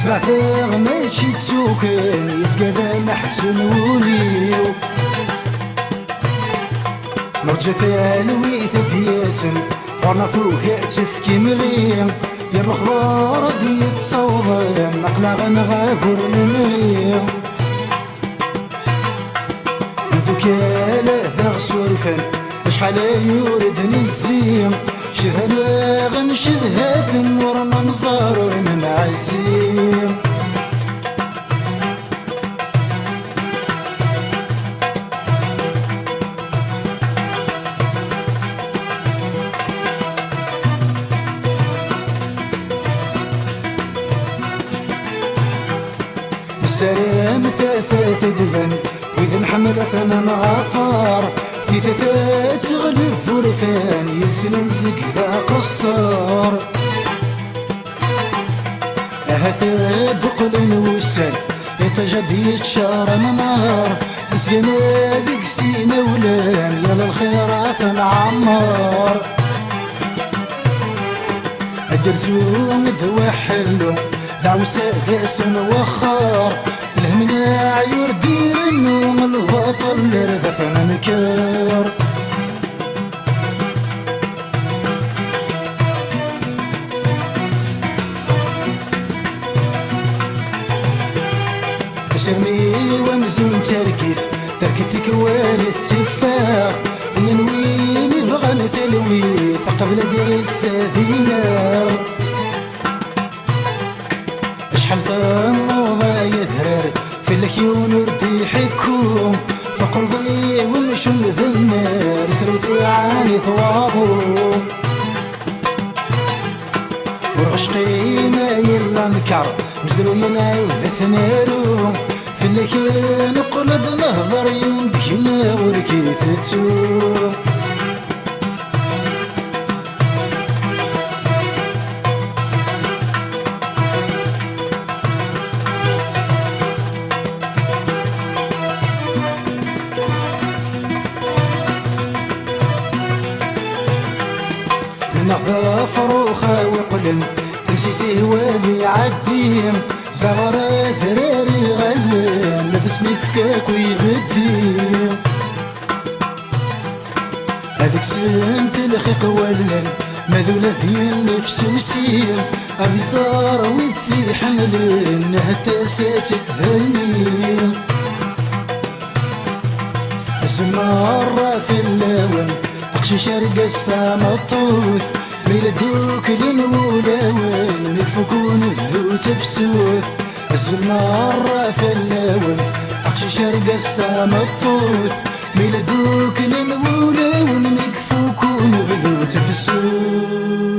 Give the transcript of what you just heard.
سمعتها ماشي تسوكن يسقى محزون وليو مرجع ثالويت دياسن وانا ثوك تفكي مغيم يا الخبار دي تصوضن نقلا غنغابر المغيم دوكالا ذا سورفن شحال يوردني الزيم شهنا غنشدها في النور منظر من عزيم السلام ثاثات دفن وإذا حملة ثمن غفار في ثاثات غلب فرفان يسلم زكذا قصار أهثا بقل وسال يتجد يتشار منار سينا ذيك سينا ولان يلا الخيرات العمار الدرزوم دوا حلو دعوسا ذاسن وخار الهمنا عيور دير النوم الوطن لرذف منكار تسرني ونزون تركيث تركتك وارث تفاح ننويني بغى نثلوي قبل دير الساذينة شحال ضا يثرر في الكيون وردي حكوم فقلبي ونشم ذا النار سروتي عاني ثواظو ورغشقي ما يلا نكر مزرو ينايو ذا ثنارو في الكيون قلب نهضر يوم بكنا وركي تتسو نغضى فروخة وقلن تنسيسي والي عديم زغرة ثراري غلن لذسني فكاك ويغديم هذيك سنت الخيق ولن ماذولا ذي نفس وسيم أبي صار وذي حملن هتاسات تذنيم الزمارة في اللون أقشي شارق استمطوث ميلدوك لنولاون مدفكون بذو تفسوث أسفل مرة في اللون أقشي شارق استمطوث ميلدوك لنولاون مدفكون بذو تفسوث